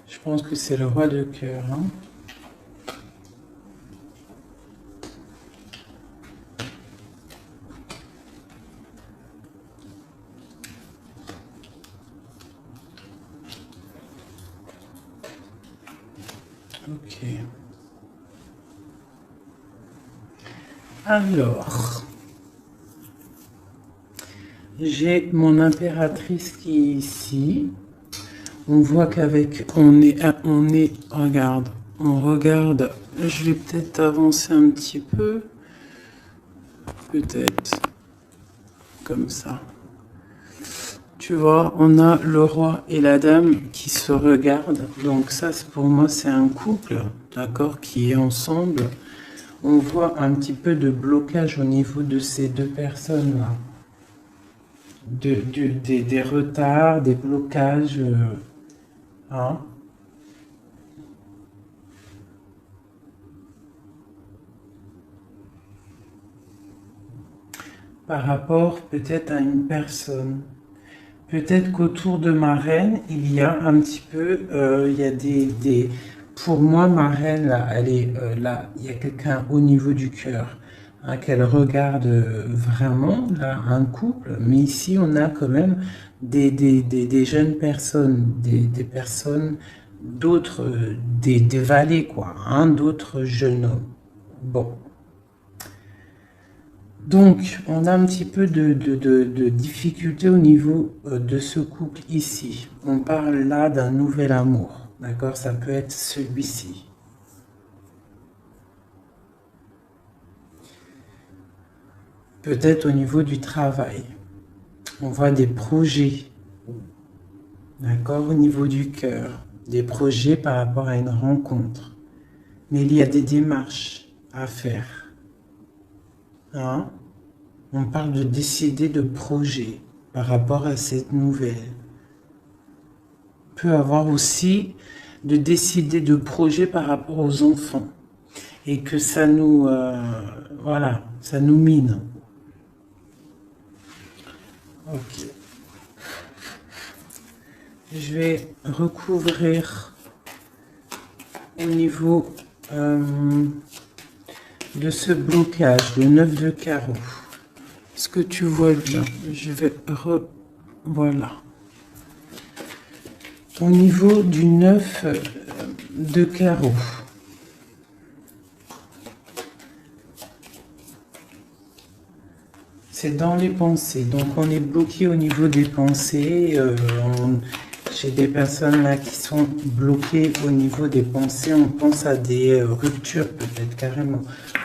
Je pense que c'est le roi de cœur. Hein. Ok. Alors, j'ai mon impératrice qui est ici. On voit qu'avec, regarde, on regarde, je vais peut-être avancer un petit peu, peut-être, comme ça. Tu vois, on a le roi et la dame qui se regardent, donc ça, pour moi, c'est un couple, d'accord, qui est ensemble. On voit un petit peu de blocage au niveau de ces deux personnes-là. Des retards, des blocages, hein. Par rapport peut-être à une personne. Peut-être qu'autour de ma reine, il y a un petit peu, il y a pour moi, ma reine, là, elle est là, il y a quelqu'un au niveau du cœur, hein, qu'elle regarde vraiment, là, un couple, mais ici, on a quand même des jeunes personnes, des personnes, d'autres, des valets, quoi, hein, d'autres jeunes hommes. Bon. Donc, on a un petit peu de difficulté au niveau de ce couple ici. On parle là d'un nouvel amour, d'accord? Ça peut être celui-ci. Peut-être au niveau du travail. On voit des projets, d'accord? Au niveau du cœur. Des projets par rapport à une rencontre. Mais il y a des démarches à faire. Hein? On parle de décider de projet par rapport à cette nouvelle. Peut avoir aussi de décider de projets par rapport aux enfants et que ça nous voilà, ça nous mine. Ok. Je vais recouvrir au niveau de ce blocage, le 9 de carreau. Est-ce que tu vois bien? Je vais voilà. Au niveau du 9 de carreau. C'est dans les pensées. Donc on est bloqué au niveau des pensées. J'ai des personnes là qui sont bloquées au niveau des pensées. On pense à des ruptures peut-être carrément.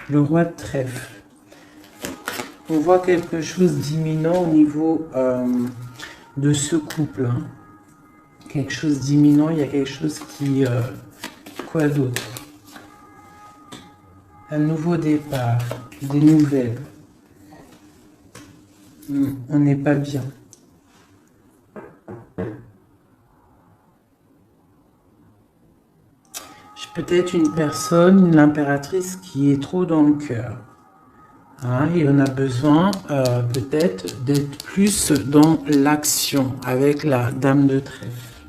Le roi de trèfle. On voit quelque chose d'imminent au niveau de ce couple. Hein. Quelque chose d'imminent. Il y a quelque chose qui... quoi d'autre? Un nouveau départ. Des nouvelles. On n'est pas bien. J'ai peut-être une personne, l'impératrice, qui est trop dans le cœur. Hein, et on a besoin peut-être d'être plus dans l'action avec la dame de trèfle.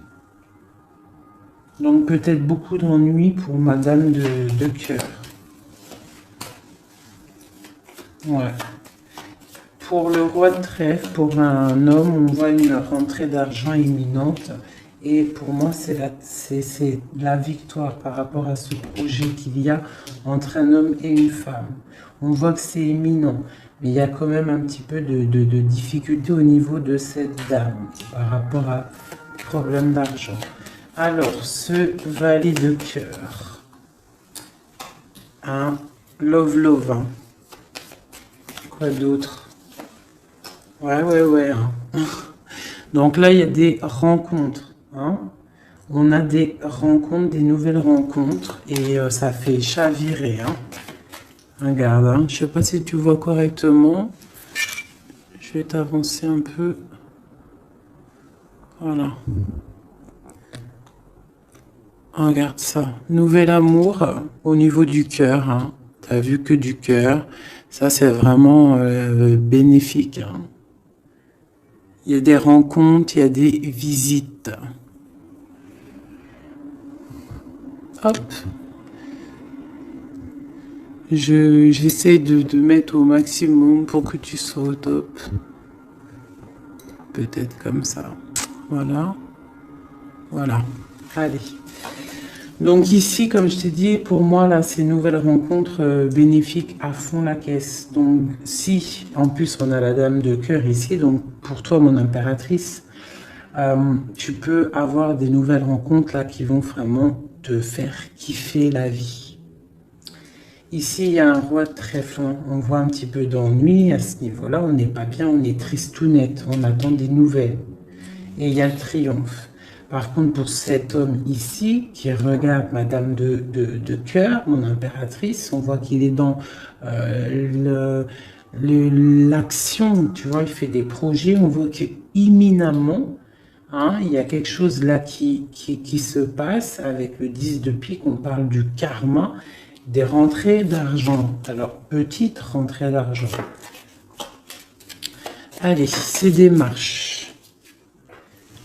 Donc peut-être beaucoup d'ennuis pour ma dame de cœur. Ouais. Pour le roi de trèfle, pour un homme, on voit une rentrée d'argent imminente. Et pour moi, c'est la victoire par rapport à ce projet qu'il y a entre un homme et une femme. On voit que c'est imminent, mais il y a quand même un petit peu de difficulté au niveau de cette dame par rapport à problème d'argent. Alors, ce valet de cœur, un love, hein. Quoi d'autre? Ouais. Hein. Donc là, il y a des rencontres. Hein. On a des rencontres, des nouvelles rencontres. Et ça fait chavirer. Hein. Regarde, hein. Je ne sais pas si tu vois correctement. Je vais t'avancer un peu. Voilà. Regarde ça. Nouvel amour au niveau du cœur. Hein. Tu as vu que du cœur. Ça, c'est vraiment bénéfique. Hein. Il y a des rencontres, il y a des visites. hop. J'essaie de mettre au maximum pour que tu sois au top. Peut-être comme ça. Voilà. Voilà. Allez. Donc ici, comme je t'ai dit, pour moi, là, c'est une nouvelle rencontre bénéfique à fond la caisse. Donc si, en plus, on a la dame de cœur ici, donc pour toi, mon impératrice, tu peux avoir des nouvelles rencontres là qui vont vraiment te faire kiffer la vie. Ici, il y a un roi de trèfle. On voit un petit peu d'ennui à ce niveau-là. On n'est pas bien, on est tristounette. On attend des nouvelles. Et il y a le triomphe. Par contre, pour cet homme ici, qui regarde Madame de cœur, mon impératrice, on voit qu'il est dans l'action, tu vois, il fait des projets, on voit qu'imminemment, hein, il y a quelque chose là qui se passe avec le 10 de pique, on parle du karma, des rentrées d'argent. Alors, petite rentrée d'argent. Allez, ces démarches.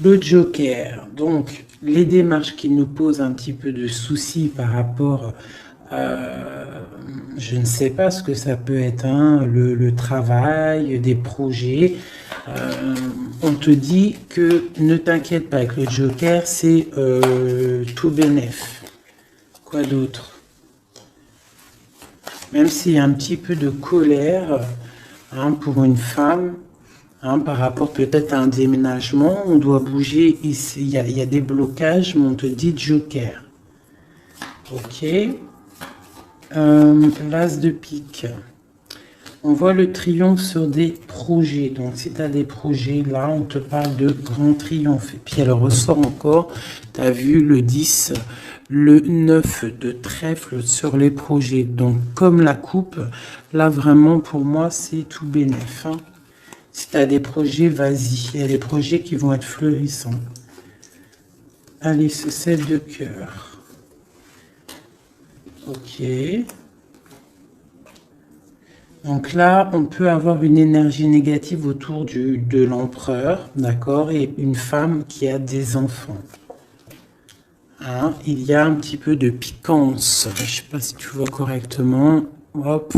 Le Joker, donc les démarches qui nous posent un petit peu de soucis par rapport, je ne sais pas ce que ça peut être, hein, le travail, des projets. On te dit que ne t'inquiète pas avec le Joker, c'est tout bénef. Quoi d'autre? Même s'il y a un petit peu de colère, hein, pour une femme, hein, par rapport peut-être à un déménagement, on doit bouger ici, il y a des blocages, mais on te dit Joker. Ok. L'as de pique. On voit le triomphe sur des projets. Donc si tu as des projets, là, on te parle de grand triomphe. Et puis elle ressort encore, tu as vu le 10, le 9 de trèfle sur les projets. Donc comme la coupe, là vraiment pour moi c'est tout bénef, hein. Si tu as des projets, vas-y. Il y a des projets qui vont être fleurissants. Allez, ce 7 de cœur. Ok. Donc là, on peut avoir une énergie négative autour de l'empereur, d'accord, et une femme qui a des enfants. Hein, il y a un petit peu de piquance. Je ne sais pas si tu vois correctement. Hop.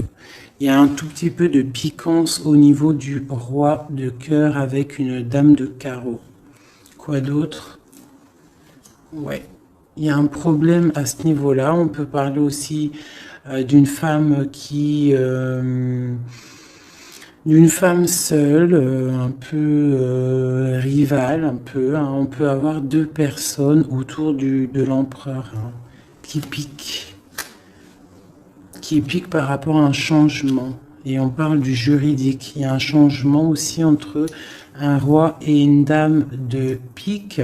Il y a un tout petit peu de piquance au niveau du roi de cœur avec une dame de carreau. Quoi d'autre? Ouais. Il y a un problème à ce niveau-là. On peut parler aussi d'une femme d'une femme seule, un peu rivale, un peu. Hein. On peut avoir deux personnes autour de l'empereur, hein, qui piquent par rapport à un changement. Et on parle du juridique. Il y a un changement aussi entre un roi et une dame de pique.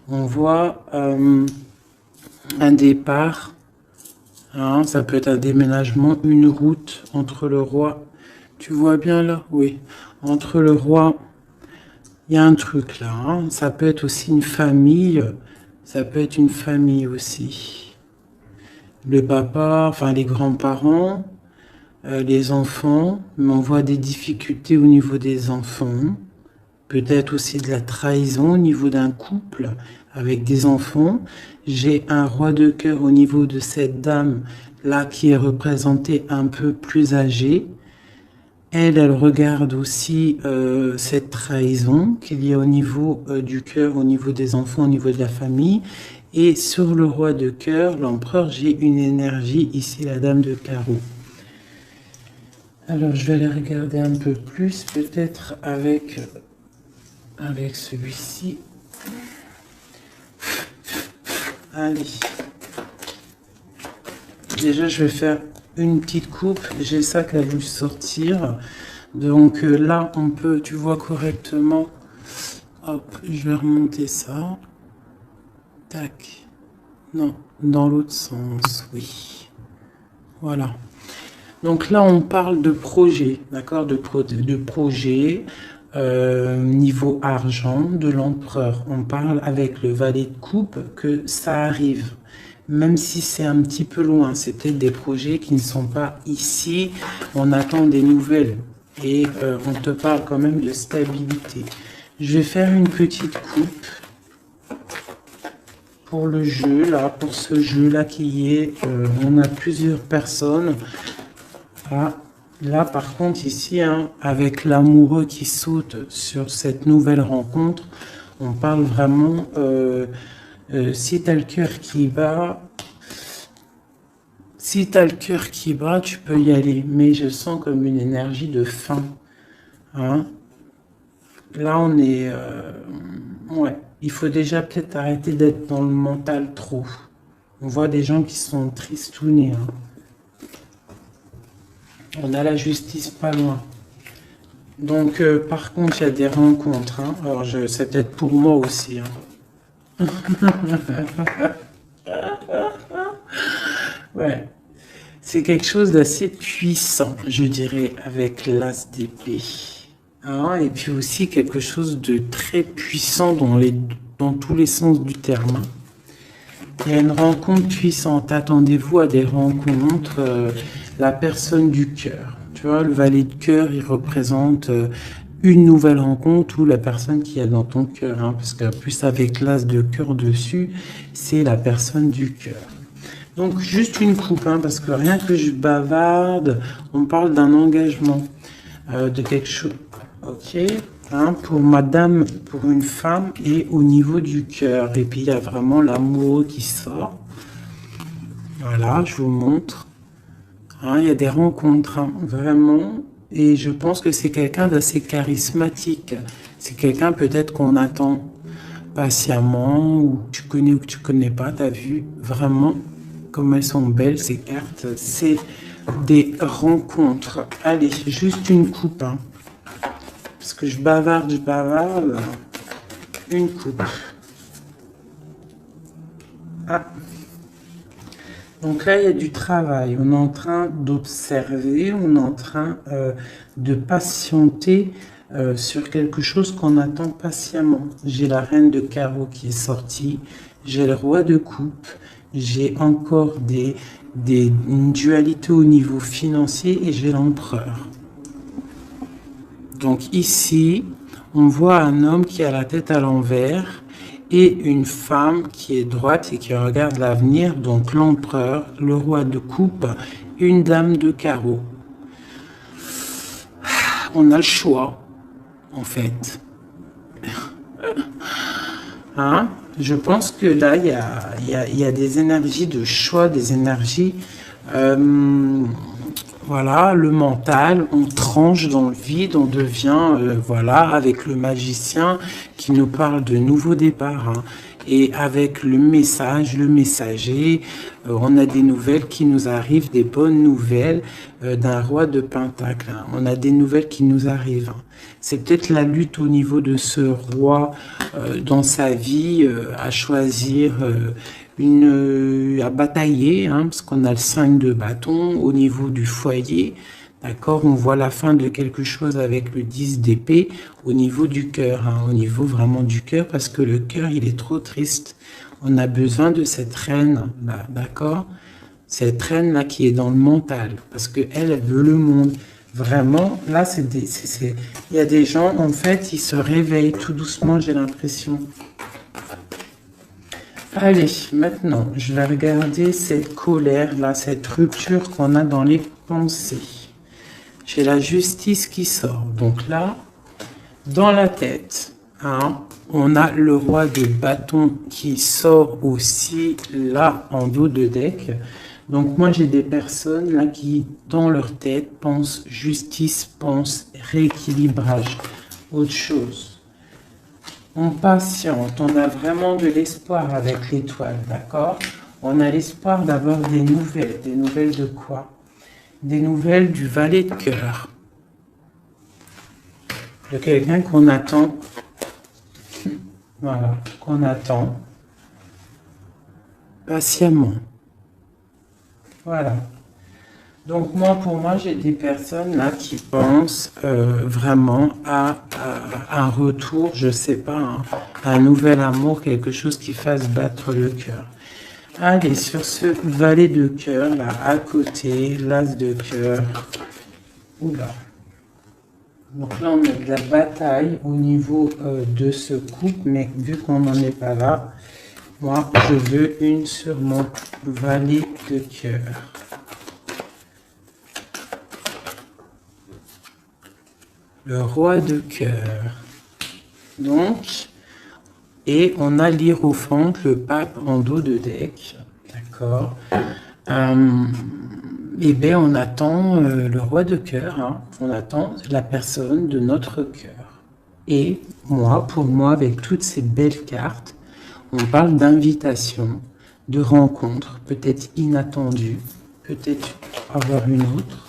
On voit un départ. Hein, ça peut être un déménagement, une route entre le roi. Tu vois bien là? Oui. Entre le roi, il y a un truc là. Hein. Ça peut être aussi une famille. Ça peut être une famille aussi. Le papa, enfin les grands-parents, les enfants, mais on voit des difficultés au niveau des enfants, peut-être aussi de la trahison au niveau d'un couple avec des enfants. J'ai un roi de cœur au niveau de cette dame là qui est représentée un peu plus âgée. Elle regarde aussi cette trahison qu'il y a au niveau du cœur, au niveau des enfants, au niveau de la famille. Et sur le roi de cœur, l'empereur, j'ai une énergie, ici la dame de carreau. Alors je vais aller regarder un peu plus, peut-être avec celui-ci. Allez. Déjà, je vais faire une petite coupe. J'ai ça qui a voulu sortir. Donc là, on peut, tu vois correctement. Hop, je vais remonter ça. Tac. Non, dans l'autre sens, oui. Voilà. Donc là, on parle de projet, d'accord, de projet, niveau argent, de l'empereur. On parle avec le valet de coupe que ça arrive. Même si c'est un petit peu loin, c'est peut-être des projets qui ne sont pas ici. On attend des nouvelles et on te parle quand même de stabilité. Je vais faire une petite coupe pour le jeu, là, pour ce jeu-là qui est, on a plusieurs personnes. Ah, là, par contre, ici, hein, avec l'amoureux qui saute sur cette nouvelle rencontre, on parle vraiment, si tu as le cœur qui bat, si tu as le cœur qui bat, tu peux y aller. Mais je sens comme une énergie de fin. Hein. Là, on est... ouais, il faut déjà peut-être arrêter d'être dans le mental trop. On voit des gens qui sont tristounés. Hein. On a la justice pas loin. Donc, par contre, il y a des rencontres. Hein. Alors, c'est peut-être pour moi aussi. Hein. Ouais. C'est quelque chose d'assez puissant, je dirais, avec l'as d'épée. Hein, et puis aussi quelque chose de très puissant dans tous les sens du terme. Il y a une rencontre puissante. Attendez-vous à des rencontres. La personne du cœur. Tu vois, le valet de cœur, il représente une nouvelle rencontre ou la personne qui est dans ton cœur. Hein, parce que plus avec l'as de cœur dessus, c'est la personne du cœur. Donc, juste une coupe, hein, parce que rien que je bavarde, on parle d'un engagement, de quelque chose. Ok, hein, pour madame, pour une femme et au niveau du cœur. Et puis, il y a vraiment l'amour qui sort. Voilà, je vous montre. Hein, il y a des rencontres, hein, vraiment. Et je pense que c'est quelqu'un d'assez charismatique. C'est quelqu'un peut-être qu'on attend patiemment, ou que tu connais ou que tu connais pas. Tu as vu vraiment comme elles sont belles, ces cartes. C'est des rencontres. Allez, juste une coupe. Hein. Parce que je bavarde. Une coupe. Ah. Donc là, il y a du travail. On est en train d'observer, on est en train de patienter sur quelque chose qu'on attend patiemment. J'ai la reine de carreau qui est sortie. J'ai le roi de coupe. J'ai encore une dualité au niveau financier et j'ai l'empereur. Donc ici, on voit un homme qui a la tête à l'envers et une femme qui est droite et qui regarde l'avenir, donc l'empereur, le roi de coupe, une dame de carreau. On a le choix, en fait. Hein? Je pense que là, il y a des énergies de choix, des énergies... voilà, le mental, on tranche dans le vide, on devient, voilà, avec le magicien qui nous parle de nouveaux départs. Hein. Et avec le message, le messager, on a des nouvelles qui nous arrivent, des bonnes nouvelles d'un roi de Pentacle. Hein. On a des nouvelles qui nous arrivent. Hein. C'est peut-être la lutte au niveau de ce roi dans sa vie à choisir... à batailler, hein, parce qu'on a le 5 de bâton au niveau du foyer, d'accord, on voit la fin de quelque chose avec le 10 d'épée au niveau du cœur, hein, au niveau vraiment du cœur, parce que le cœur, il est trop triste. On a besoin de cette reine, là, d'accord, cette reine-là qui est dans le mental, parce que elle veut le monde. Vraiment, là, il y a des gens, en fait, ils se réveillent tout doucement, j'ai l'impression. Allez, maintenant, je vais regarder cette colère-là, cette rupture qu'on a dans les pensées. J'ai la justice qui sort. Donc là, dans la tête, hein, on a le roi de bâton qui sort aussi là en dos de deck. Donc moi, j'ai des personnes là qui, dans leur tête, pensent justice, pensent rééquilibrage, autre chose. On patiente, on a vraiment de l'espoir avec l'étoile, d'accord? On a l'espoir d'avoir des nouvelles de quoi? Des nouvelles du valet de cœur. De quelqu'un qu'on attend, voilà, qu'on attend patiemment. Voilà. Donc moi, pour moi, j'ai des personnes là qui pensent vraiment à un retour, je sais pas, hein, un nouvel amour, quelque chose qui fasse battre le cœur. Allez, sur ce valet de cœur là, à côté, l'as de cœur. Oula. Donc là, on a de la bataille au niveau de ce couple, mais vu qu'on n'en est pas là, Moi, je veux une sur mon valet de cœur. Le roi de cœur. Donc, et on a l'hiérophante, le pape en dos de deck. D'accord. Eh bien, on attend le roi de cœur. Hein. On attend la personne de notre cœur. Et moi, pour moi, avec toutes ces belles cartes, on parle d'invitation, de rencontre, peut-être inattendue, peut-être avoir une autre.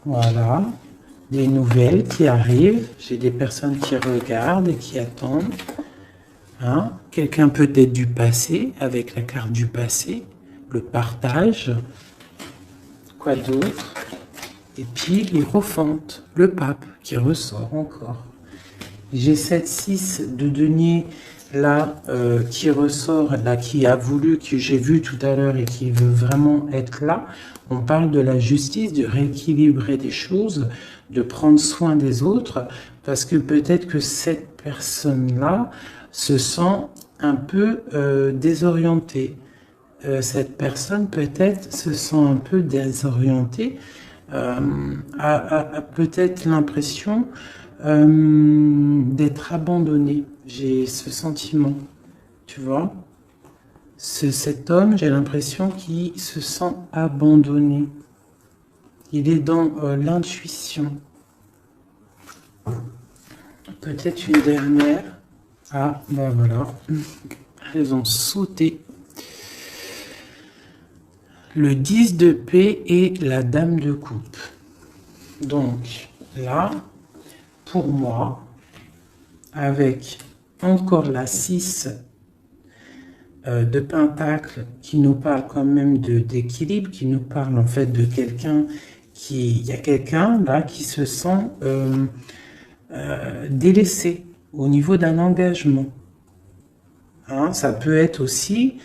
Voilà. Des nouvelles qui arrivent. J'ai des personnes qui regardent et qui attendent. Hein? Quelqu'un peut-être du passé, avec la carte du passé, le partage. Quoi d'autre? Et puis l'hiérophante, le pape, qui ressort encore. J'ai cette 6 de denier là qui ressort, là qui a voulu, que j'ai vu tout à l'heure et qui veut vraiment être là. On parle de la justice, de rééquilibrer des choses, de prendre soin des autres, parce que peut-être que cette personne-là se sent un peu désorientée. Cette personne peut-être se sent un peu désorientée, a peut-être l'impression d'être abandonnée. J'ai ce sentiment, tu vois. Cet homme, j'ai l'impression qu'il se sent abandonné. Il est dans l'intuition. Peut-être une dernière. Ah, ben voilà. Elles ont sauté. Le 10 de paix et la dame de coupe. Donc, là, pour moi, avec encore la 6 de pentacle qui nous parle quand même d'équilibre, qui nous parle en fait de quelqu'un qui... Il y a quelqu'un là qui se sent délaissé au niveau d'un engagement. Hein, ça peut être aussi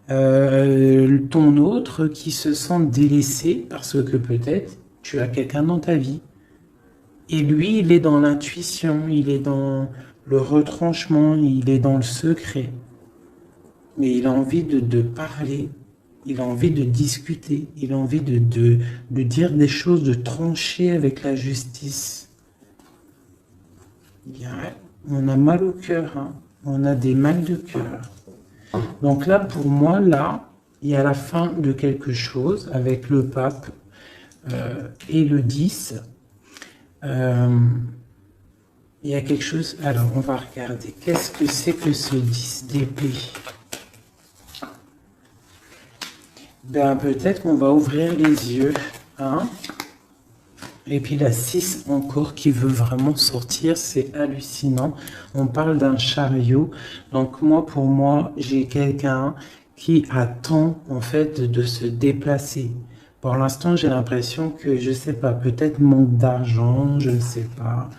ton autre qui se sent délaissé parce que peut-être tu as quelqu'un dans ta vie. Et lui, il est dans l'intuition, il est dans le retranchement, il est dans le secret. Mais il a envie de parler, il a envie de discuter, il a envie de dire des choses, de trancher avec la justice. On a mal au cœur, hein. On a des mal de cœur. Donc là, pour moi, là, il y a la fin de quelque chose avec le pape et le 10. Il y a quelque chose... Alors, on va regarder. Qu'est-ce que c'est que ce 10 d'épée? Ben, peut-être qu'on va ouvrir les yeux. Hein? Et puis la 6 encore qui veut vraiment sortir, c'est hallucinant. On parle d'un chariot. Donc moi, pour moi, j'ai quelqu'un qui attend en fait de se déplacer. Pour l'instant, j'ai l'impression que, je sais pas, peut-être manque d'argent, je ne sais pas.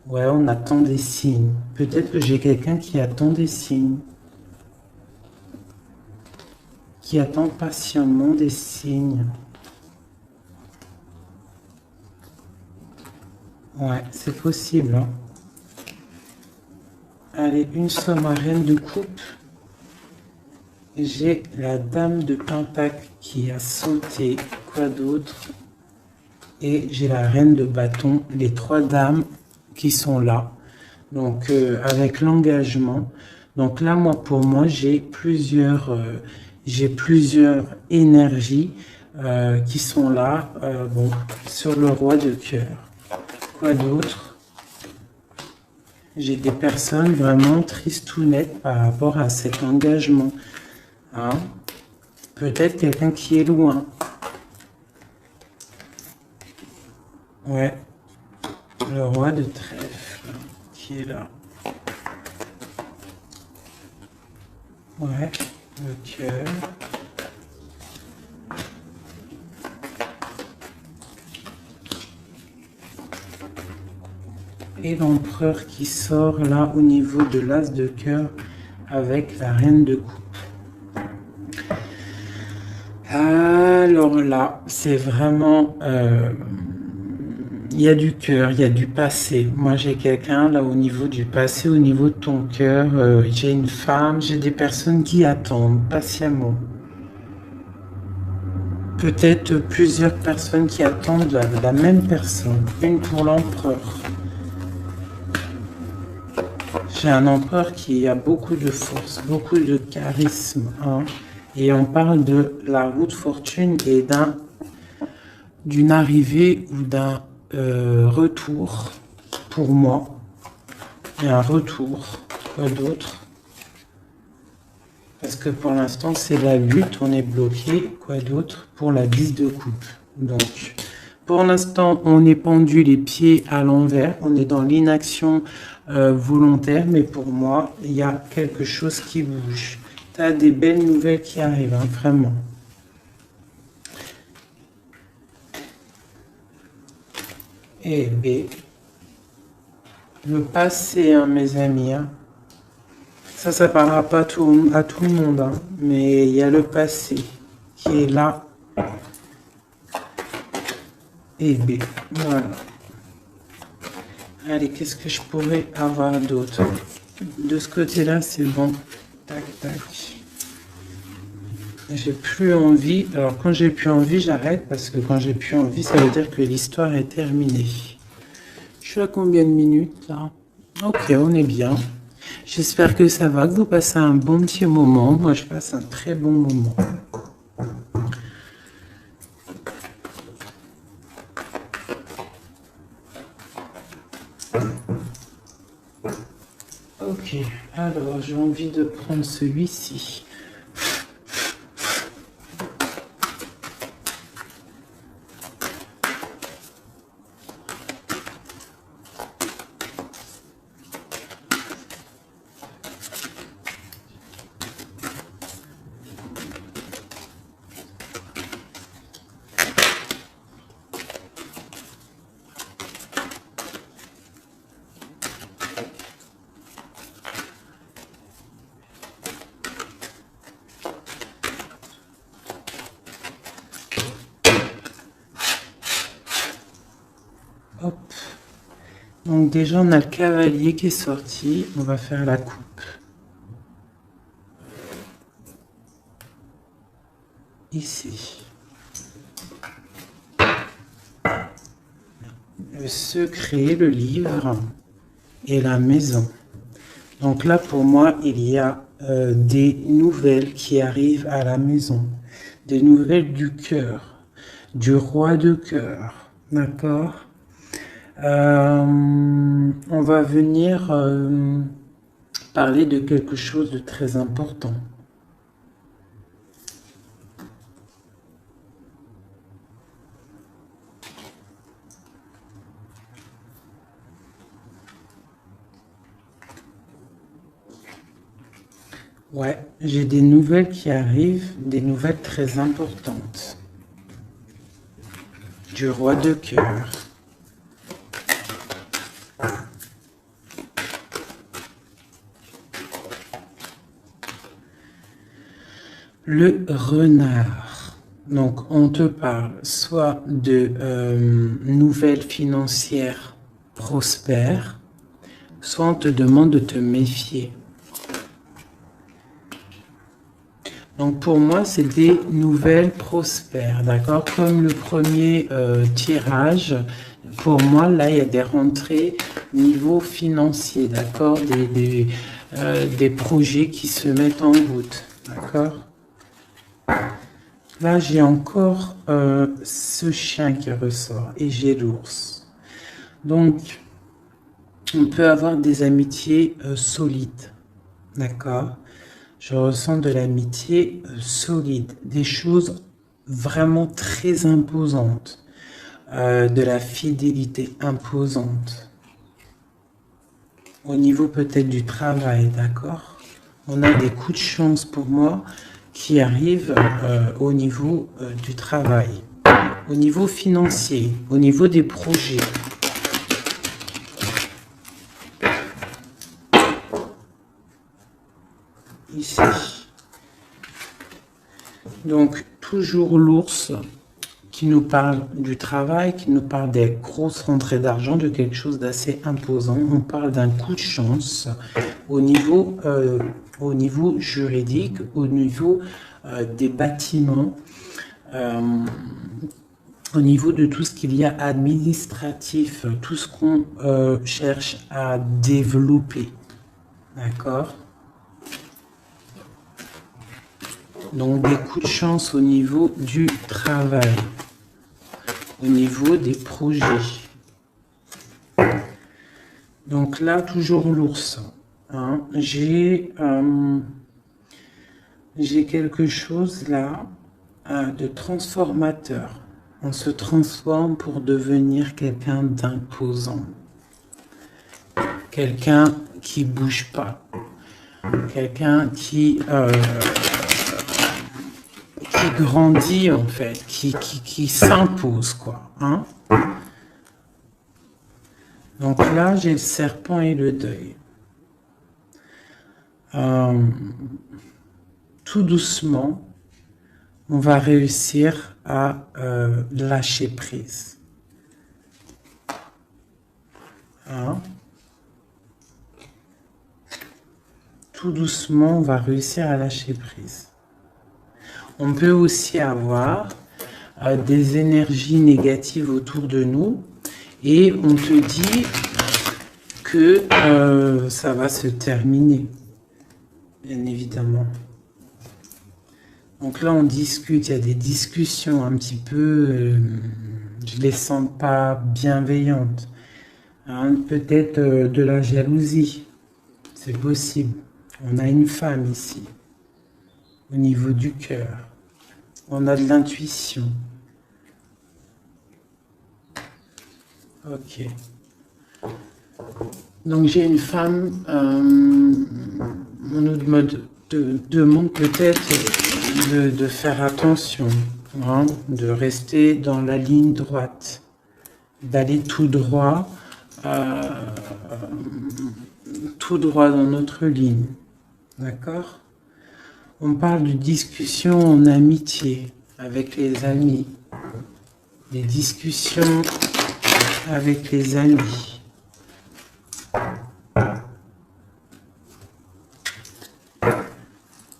Ouais, on attend des signes. Peut-être que j'ai quelqu'un qui attend des signes. Qui attend patiemment des signes. Ouais, c'est possible. Hein. Allez, une somme à reine de coupe. J'ai la dame de pentacle qui a sauté. Quoi d'autre? Et j'ai la reine de bâton. Les 3 dames qui sont là. Donc, avec l'engagement. Donc là, moi, pour moi, j'ai plusieurs énergies qui sont là. Bon, sur le roi de cœur. Quoi d'autre? J'ai des personnes vraiment tristounettes par rapport à cet engagement. Hein? Peut-être quelqu'un qui est loin. Ouais. Le roi de trèfle qui est là. Ouais. Le cœur. Et l'empereur qui sort là au niveau de l'as de cœur avec la reine de coupe. Alors là, c'est vraiment il y a du cœur, il y a du passé. Moi, j'ai quelqu'un là au niveau du passé, au niveau de ton cœur. J'ai une femme, j'ai des personnes qui attendent patiemment. Peut-être plusieurs personnes qui attendent la même personne. Une pour l'empereur. J'ai un empereur qui a beaucoup de force, beaucoup de charisme. Hein. Et on parle de la roue de fortune et d'une arrivée ou d'un retour pour moi. Et un retour, quoi d'autre? Parce que pour l'instant, c'est la lutte, on est bloqué. Quoi d'autre? Pour la 10 de coupe. Donc, pour l'instant, on est pendu les pieds à l'envers. On est dans l'inaction volontaire. Mais pour moi, il y a quelque chose qui bouge. Tu as des belles nouvelles qui arrivent, hein, vraiment. Et B. Le passé, hein, mes amis. Hein. Ça parlera pas à tout le monde, hein, mais il y a le passé qui est là. Et B. Voilà. Allez, qu'est-ce que je pourrais avoir d'autre? De ce côté-là, c'est bon. Tac, tac. J'ai plus envie. Alors, quand j'ai plus envie, j'arrête parce que quand j'ai plus envie, ça veut dire que l'histoire est terminée. Je suis à combien de minutes là? Ok, on est bien. J'espère que ça va, que vous passez un bon petit moment. Moi, je passe un très bon moment. Ok, alors j'ai envie de prendre celui-ci. Hop. Donc déjà, on a le cavalier qui est sorti. On va faire la coupe. Ici. Le secret, le livre et la maison. Donc là, pour moi, il y a des nouvelles qui arrivent à la maison. Des nouvelles du cœur. Du roi de cœur. D'accord? On va venir parler de quelque chose de très important. Ouais, j'ai des nouvelles qui arrivent, des nouvelles très importantes. Du roi de cœur. Le renard. Donc, on te parle soit de nouvelles financières prospères, soit on te demande de te méfier. Donc, pour moi, c'est des nouvelles prospères, d'accord? Comme le premier tirage, pour moi, là, il y a des rentrées niveau financier, d'accord? Des projets qui se mettent en route, d'accord? Là, j'ai encore ce chien qui ressort et j'ai l'ours. Donc, on peut avoir des amitiés solides, d'accord? Je ressens de l'amitié solide, des choses vraiment très imposantes, de la fidélité imposante. Au niveau peut-être du travail, d'accord? On a des coups de chance pour moi qui arrivent au niveau du travail, au niveau financier, au niveau des projets. Ici. Donc, toujours l'ours qui nous parle du travail, qui nous parle des grosses rentrées d'argent, de quelque chose d'assez imposant. On parle d'un coup de chance au niveau juridique, au niveau des bâtiments, au niveau de tout ce qu'il y a administratif, tout ce qu'on cherche à développer. D'accord? Donc des coups de chance au niveau du travail, au niveau des projets. Donc là, toujours l'ours. Hein. J'ai quelque chose là de transformateur. On se transforme pour devenir quelqu'un d'imposant. Quelqu'un qui bouge pas. Quelqu'un qui grandit en fait, qui s'impose quoi. Hein. Donc là, j'ai le serpent et le deuil. Tout doucement, on va réussir à lâcher prise. Hein. Tout doucement, on va réussir à lâcher prise. On peut aussi avoir des énergies négatives autour de nous et on te dit que ça va se terminer, bien évidemment. Donc là, on discute, il y a des discussions un petit peu, je les sens pas bienveillantes. Hein, peut-être de la jalousie, c'est possible. On a une femme ici, au niveau du cœur. On a de l'intuition. Ok. Donc j'ai une femme, on nous demande peut-être de faire attention, hein, de rester dans la ligne droite, d'aller tout droit dans notre ligne. D'accord ? On parle de discussions en amitié avec les amis, des discussions avec les amis.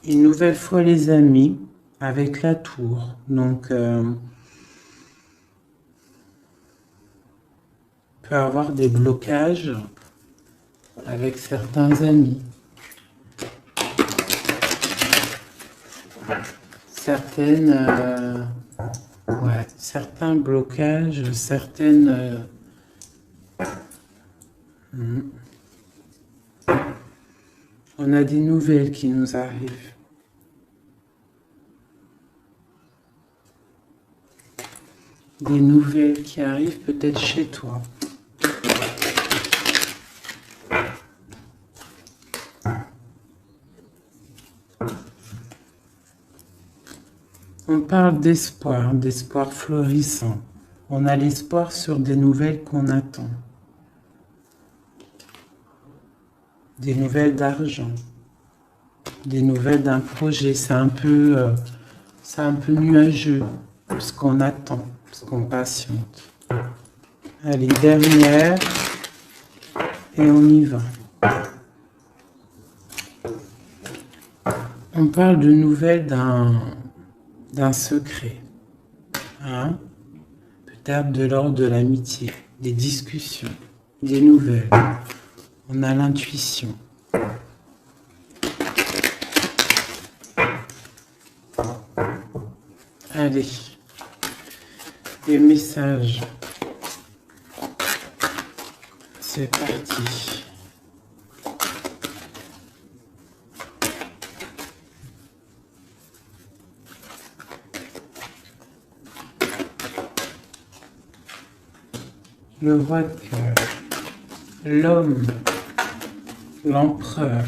Une nouvelle fois les amis avec la tour. Donc, peut avoir des blocages avec certains amis. Certains blocages, certaines... On a des nouvelles qui nous arrivent. Des nouvelles qui arrivent peut-être chez toi. On parle d'espoir, d'espoir florissant. On a l'espoir sur des nouvelles qu'on attend. Des nouvelles d'argent. Des nouvelles d'un projet. C'est un peu nuageux, ce qu'on attend, ce qu'on patiente. Allez, dernière. Et on y va. On parle de nouvelles d'un secret, hein? Peut-être de l'ordre de l'amitié, des discussions, des nouvelles. On a l'intuition. Allez, des messages. C'est parti. Le roi de cœur, l'homme, l'empereur,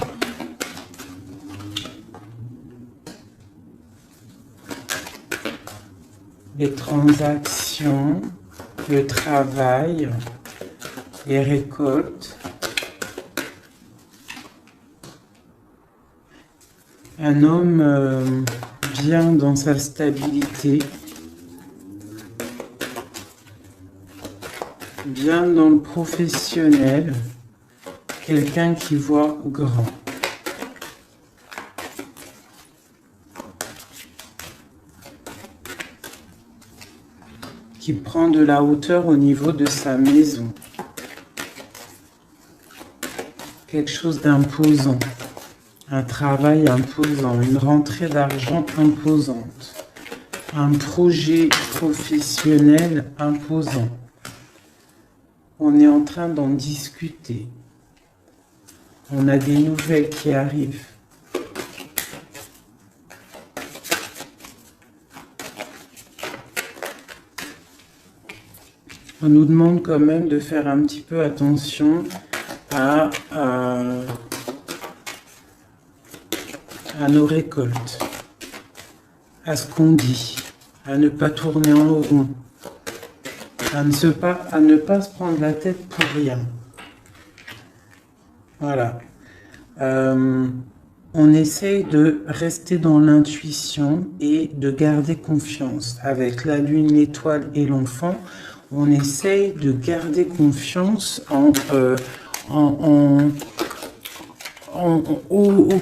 les transactions, le travail, les récoltes, un homme bien dans sa stabilité, bien dans le professionnel, quelqu'un qui voit grand. Qui prend de la hauteur au niveau de sa maison. Quelque chose d'imposant. Un travail imposant, une rentrée d'argent imposante. Un projet professionnel imposant. On est en train d'en discuter. On a des nouvelles qui arrivent. On nous demande quand même de faire un petit peu attention à nos récoltes, à ce qu'on dit, à ne pas tourner en rond, à ne pas se prendre la tête pour rien. Voilà. On essaye de rester dans l'intuition et de garder confiance. Avec la lune, l'étoile et l'enfant, on essaye de garder confiance au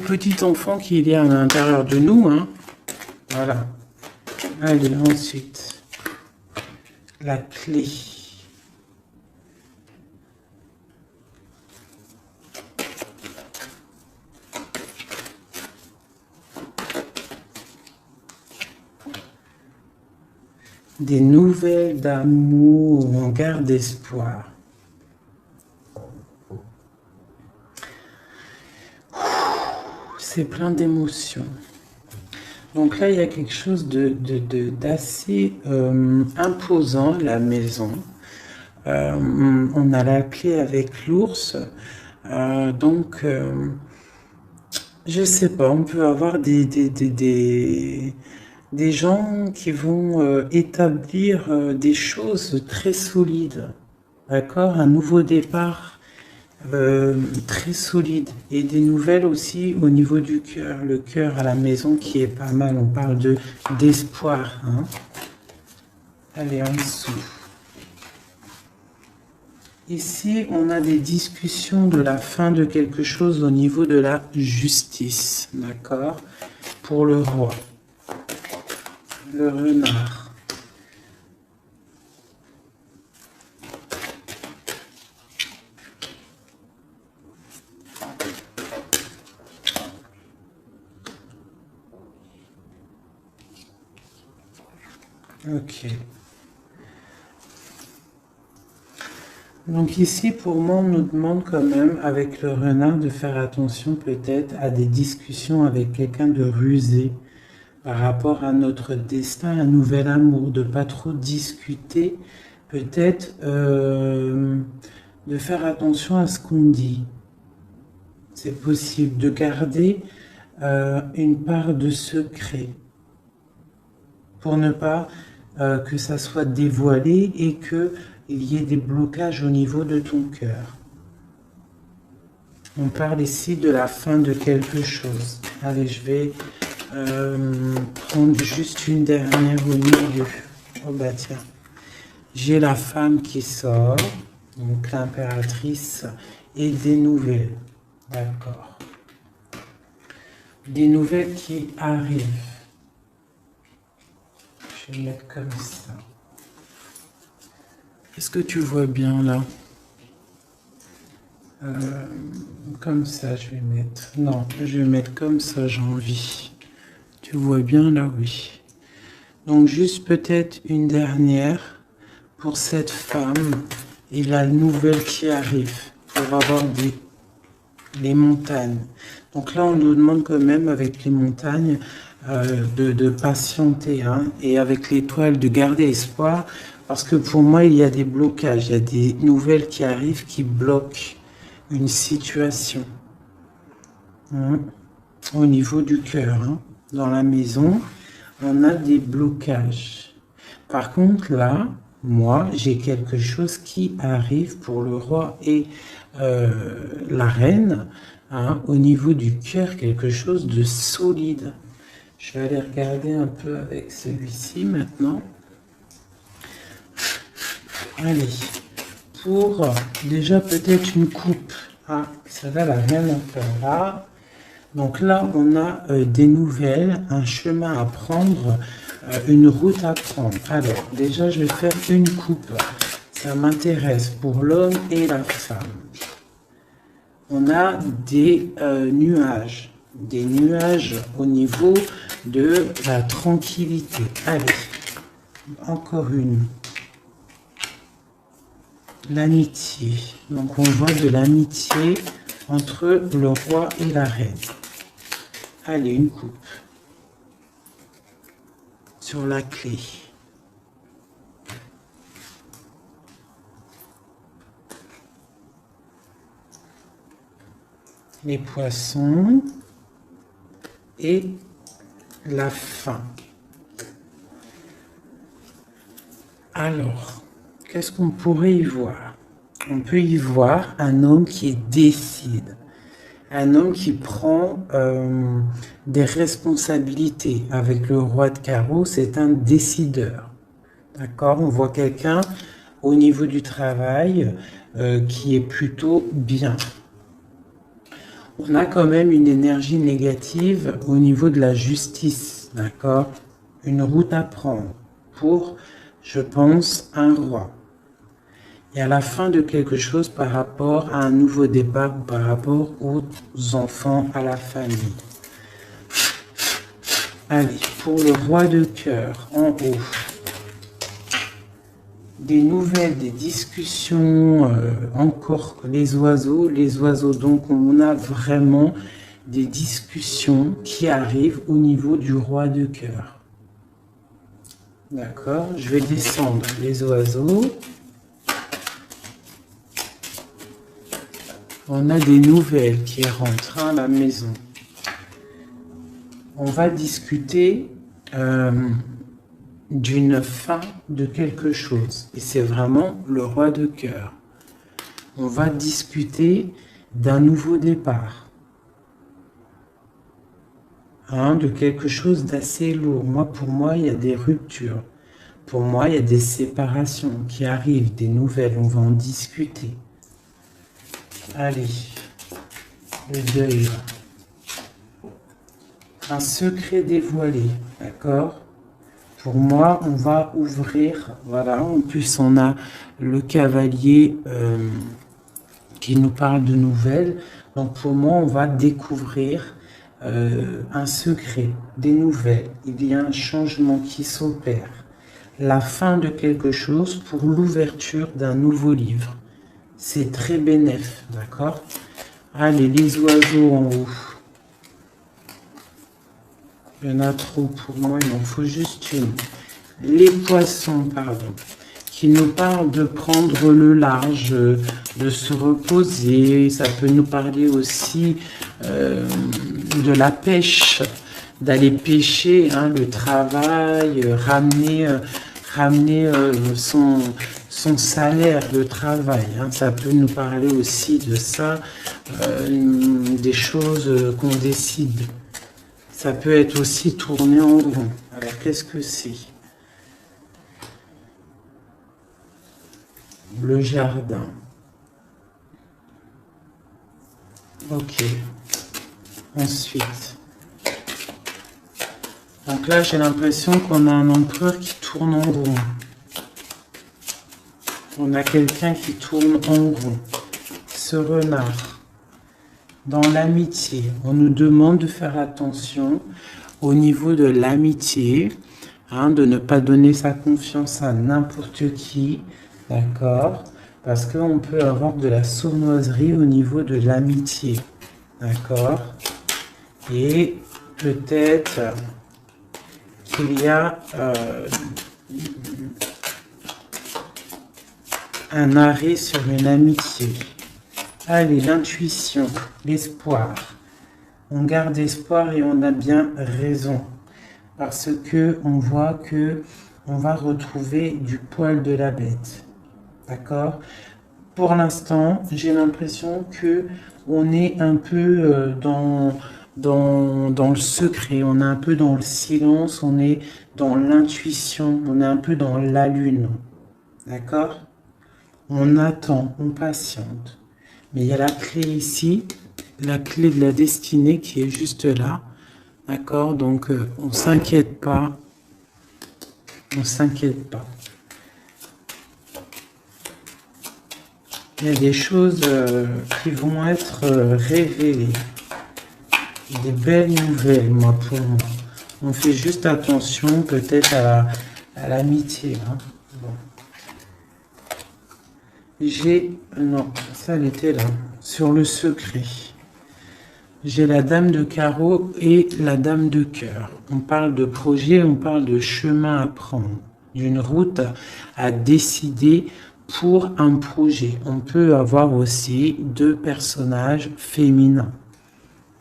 petit enfant qu'il y a à l'intérieur de nous. Hein. Voilà. Allez, ensuite, la clé. Des nouvelles d'amour, on garde espoir. C'est plein d'émotions. Donc là, il y a quelque chose d'assez imposant, la maison. On a la clé avec l'ours. Donc, je sais pas, on peut avoir des gens qui vont établir des choses très solides, d'accord? Un nouveau départ très solide et des nouvelles aussi au niveau du cœur, le cœur à la maison qui est pas mal, on parle d'espoir. Hein? Allez, en dessous. Ici, on a des discussions de la fin de quelque chose au niveau de la justice, d'accord? Pour le roi. Le renard. Ok. Donc ici, pour moi, on nous demande quand même, avec le renard, de faire attention peut-être à des discussions avec quelqu'un de rusé par rapport à notre destin, un nouvel amour, de pas trop discuter, peut-être de faire attention à ce qu'on dit. C'est possible de garder une part de secret pour ne pas que ça soit dévoilé et qu'il y ait des blocages au niveau de ton cœur. On parle ici de la fin de quelque chose. Allez, je vais prendre juste une dernière au milieu. Oh bah tiens, j'ai la femme qui sort, donc l'impératrice, et des nouvelles. D'accord. Des nouvelles qui arrivent. Je vais mettre comme ça. Est-ce que tu vois bien là? Comme ça, je vais mettre. Non, je vais mettre comme ça, j'ai envie. Tu vois bien là, oui. Donc juste peut-être une dernière pour cette femme et la nouvelle qui arrive pour avoir les montagnes. Donc là, on nous demande quand même avec les montagnes de patienter, hein, et avec l'étoile de garder espoir, parce que pour moi, il y a des blocages, il y a des nouvelles qui arrivent qui bloquent une situation, hein, au niveau du cœur. Hein. Dans la maison, on a des blocages. Par contre, là, moi, j'ai quelque chose qui arrive pour le roi et la reine, hein, au niveau du cœur, quelque chose de solide. Je vais aller regarder un peu avec celui-ci maintenant. Allez, pour déjà peut-être une coupe. Ah, celle-là, elle n'a rien à faire là. Donc là, on a des nouvelles, un chemin à prendre, une route à prendre. Alors, déjà, je vais faire une coupe. Ça m'intéresse pour l'homme et la femme. On a des nuages au niveau de la tranquillité. Allez, encore une. L'amitié. Donc on voit de l'amitié entre le roi et la reine. Allez, une coupe. Sur la clé. Les poissons et la fin. Alors, qu'est-ce qu'on pourrait y voir? On peut y voir un homme qui décide, un homme qui prend des responsabilités. Avec le roi de carreau, c'est un décideur. D'accord? On voit quelqu'un au niveau du travail qui est plutôt bien. On a quand même une énergie négative au niveau de la justice, d'accord? Une route à prendre pour, je pense, un roi. Et à la fin de quelque chose par rapport à un nouveau départ, par rapport aux enfants, à la famille. Allez, pour le roi de cœur, en haut. Des nouvelles, des discussions, encore les oiseaux, donc on a vraiment des discussions qui arrivent au niveau du roi de cœur. D'accord, je vais descendre les oiseaux. On a des nouvelles qui rentrent à la maison. On va discuter d'une fin de quelque chose. Et c'est vraiment le roi de cœur. On va discuter d'un nouveau départ. De quelque chose d'assez lourd. Pour moi, il y a des ruptures. Pour moi, il y a des séparations qui arrivent, des nouvelles. On va en discuter. Allez, le deuil. Un secret dévoilé, d'accord? Pour moi, on va ouvrir, voilà, en plus on a le cavalier qui nous parle de nouvelles. Donc pour moi, on va découvrir un secret, des nouvelles. Il y a un changement qui s'opère. La fin de quelque chose pour l'ouverture d'un nouveau livre. C'est très bénéfique, d'accord? Allez, les oiseaux en haut. Il y en a trop pour moi, il m'en faut juste une. Les poissons, pardon, qui nous parlent de prendre le large, de se reposer. Ça peut nous parler aussi de la pêche, d'aller pêcher, le travail, ramener son salaire de travail. Ça peut nous parler aussi de ça, des choses qu'on décide. Ça peut être aussi tourné en rond. Alors, qu'est-ce que c'est? Le jardin. Ok. Ensuite. Donc là, j'ai l'impression qu'on a un empereur qui tourne en rond. On a quelqu'un qui tourne en rond. Ce renard. Dans l'amitié, on nous demande de faire attention au niveau de l'amitié, de ne pas donner sa confiance à n'importe qui, d'accord? Parce qu'on peut avoir de la sournoiserie au niveau de l'amitié, d'accord? Et peut-être qu'il y a un arrêt sur une amitié. Allez, l'intuition, l'espoir. On garde espoir et on a bien raison. Parce que on voit que on va retrouver du poil de la bête. D'accord? Pour l'instant, j'ai l'impression que on est un peu dans le secret, on est un peu dans le silence, on est dans l'intuition, on est un peu dans la lune. D'accord? On attend, on patiente. Mais il y a la clé ici, la clé de la destinée qui est juste là. D'accord? Donc, on s'inquiète pas. On s'inquiète pas. Il y a des choses qui vont être révélées. Des belles nouvelles, moi, pour moi. On fait juste attention, peut-être, à l'amitié. Hein. Bon. J'ai... Non, ça, elle était là. Sur le secret. J'ai la dame de carreau et la dame de cœur. On parle de projet, on parle de chemin à prendre, d'une route à décider pour un projet. On peut avoir aussi deux personnages féminins,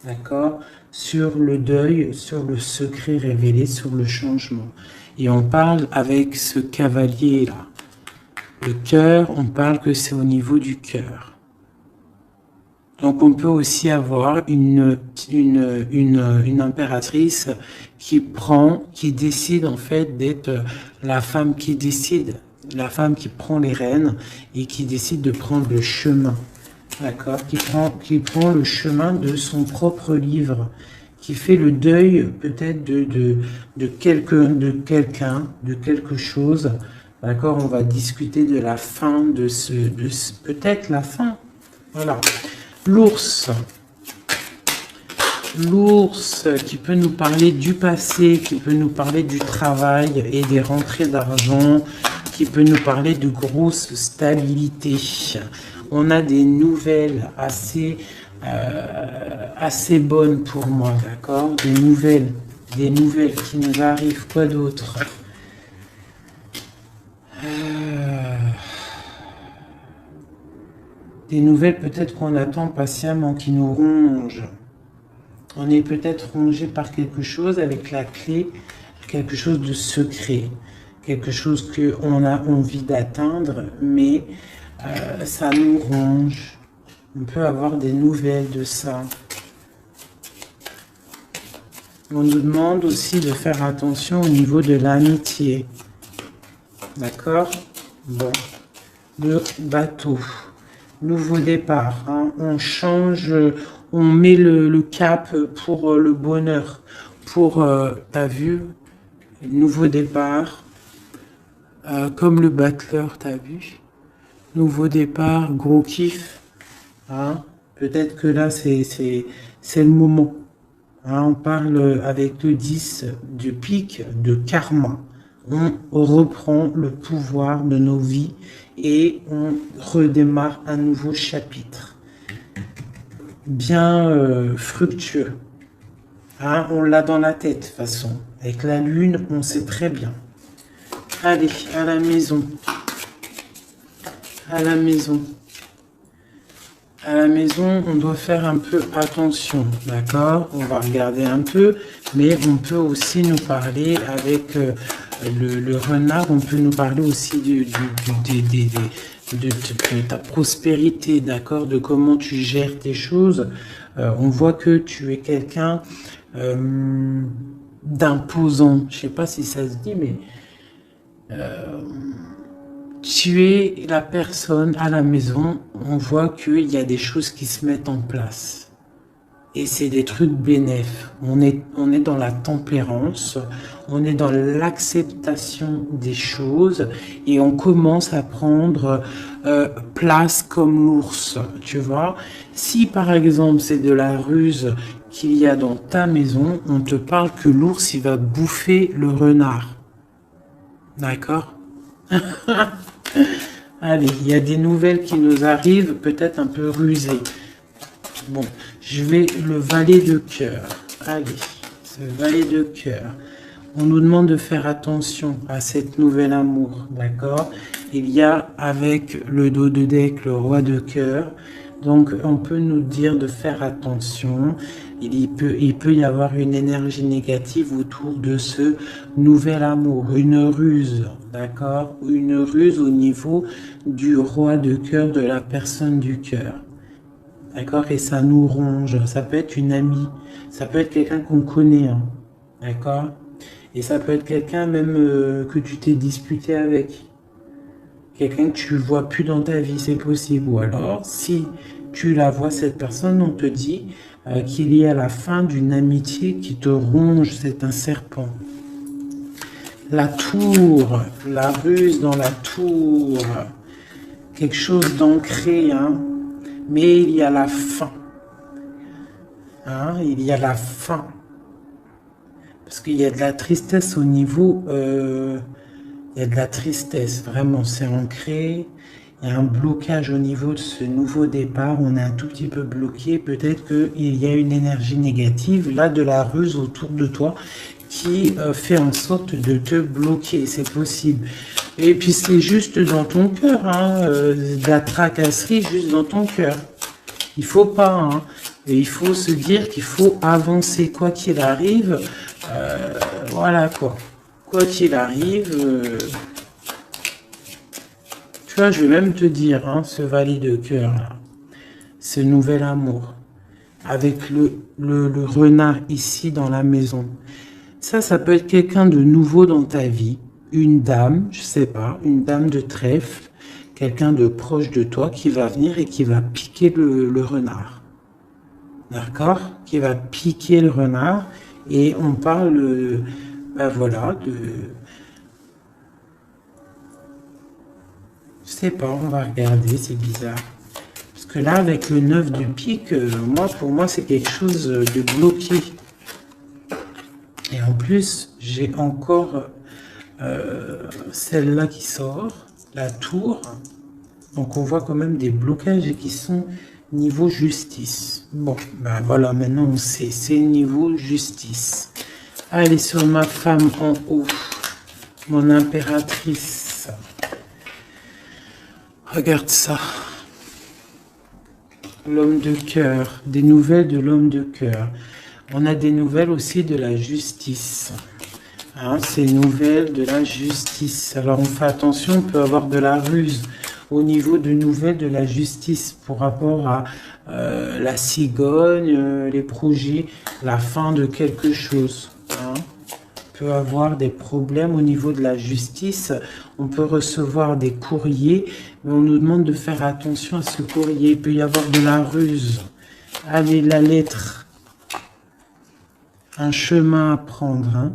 d'accord, sur le deuil, sur le secret révélé, sur le changement. Et on parle avec ce cavalier-là. Le cœur, on parle que c'est au niveau du cœur. Donc on peut aussi avoir une impératrice qui décide en fait d'être la femme qui décide, la femme qui prend les rênes et qui décide de prendre le chemin, d'accord, qui prend le chemin de son propre livre, qui fait le deuil peut-être de quelqu'un, de quelque chose, d'accord. On va discuter de la fin peut-être la fin, voilà. L'ours qui peut nous parler du passé, qui peut nous parler du travail et des rentrées d'argent, qui peut nous parler de grosse stabilité. On a des nouvelles assez bonnes pour moi, d'accord? Des nouvelles qui nous arrivent. Quoi d'autre? Des nouvelles peut-être qu'on attend patiemment, qui nous rongent. On est peut-être rongé par quelque chose avec la clé, quelque chose de secret, quelque chose qu'on a envie d'atteindre, mais ça nous ronge. On peut avoir des nouvelles de ça. On nous demande aussi de faire attention au niveau de l'amitié. D'accord? Bon. Le bateau. Nouveau départ, hein. On change, on met le cap pour le bonheur, pour, t'as vu, nouveau départ, comme le battleur, t'as vu, nouveau départ, gros kiff, hein. Peut-être que là, c'est le moment, hein. On parle avec le 10 du pic de karma. On reprend le pouvoir de nos vies et on redémarre un nouveau chapitre. Bien fructueux. Hein, on l'a dans la tête, de toute façon. Avec la lune, on sait très bien. Allez, à la maison. À la maison. À la maison, on doit faire un peu attention, d'accord? On va regarder un peu, mais on peut aussi nous parler avec le renard, on peut nous parler aussi de ta prospérité, d'accord? De comment tu gères tes choses. On voit que tu es quelqu'un d'imposant. Je sais pas si ça se dit, mais tu es la personne à la maison, on voit qu'il y a des choses qui se mettent en place. Et c'est des trucs bénéfiques. On est dans la tempérance, on est dans l'acceptation des choses et on commence à prendre place comme l'ours, tu vois. Si par exemple c'est de la ruse qu'il y a dans ta maison, on te parle que l'ours il va bouffer le renard. D'accord? Allez, il y a des nouvelles qui nous arrivent, peut-être un peu rusées. Bon, je vais le valet de cœur. Allez, ce valet de cœur. On nous demande de faire attention à cette nouvelle amour, d'accord? Il y a avec le dos de deck le roi de cœur. Donc, on peut nous dire de faire attention. Il peut y avoir une énergie négative autour de ce nouvel amour, une ruse, d'accord? Une ruse au niveau du roi de cœur, de la personne du cœur. D'accord? Et ça nous ronge. Ça peut être une amie. Ça peut être quelqu'un qu'on connaît. Hein, d'accord? Et ça peut être quelqu'un même que tu t'es disputé avec. quelqu'un que tu vois plus dans ta vie, c'est possible. Ou alors, si tu la vois, cette personne, on te dit qu'il y a la fin d'une amitié qui te ronge, c'est un serpent. La tour, la ruse dans la tour, quelque chose d'ancré, hein, mais il y a la fin. Hein, il y a la fin. Parce qu'il y a de la tristesse au niveau... il y a de la tristesse, vraiment, c'est ancré. Il y a un blocage au niveau de ce nouveau départ. On est un tout petit peu bloqué. Peut-être qu'il y a une énergie négative, là, de la ruse autour de toi, qui fait en sorte de te bloquer. C'est possible. Et puis, c'est juste dans ton cœur, hein, de la tracasserie juste dans ton cœur. Il faut pas, hein. Et il faut se dire qu'il faut avancer, quoi qu'il arrive. Voilà, quoi. Quoi qu'il arrive, tu vois, je vais même te dire, hein, ce valet de cœur, là, ce nouvel amour, avec le renard ici dans la maison. Ça peut être quelqu'un de nouveau dans ta vie, une dame, je sais pas, une dame de trèfle, quelqu'un de proche de toi qui va venir et qui va piquer le renard. D'accord? Qui va piquer le renard. Et on parle, ben voilà, je sais pas, on va regarder, c'est bizarre. Parce que là, avec le 9 de pique, pour moi, c'est quelque chose de bloqué. Et en plus, j'ai encore celle-là qui sort, la tour. Donc, on voit quand même des blocages qui sont niveau justice. Bon, ben voilà, maintenant on sait, c'est niveau justice. Allez, sur ma femme en haut, mon impératrice. Regarde ça. L'homme de cœur, des nouvelles de l'homme de cœur. On a des nouvelles aussi de la justice. Hein, ces nouvelles de la justice. Alors on fait attention, on peut avoir de la ruse au niveau de nouvelles de la justice pour rapport à la cigogne, les projets, la fin de quelque chose. Hein. On peut avoir des problèmes au niveau de la justice. On peut recevoir des courriers, mais on nous demande de faire attention à ce courrier. Il peut y avoir de la ruse. Allez, la lettre. Un chemin à prendre. Hein.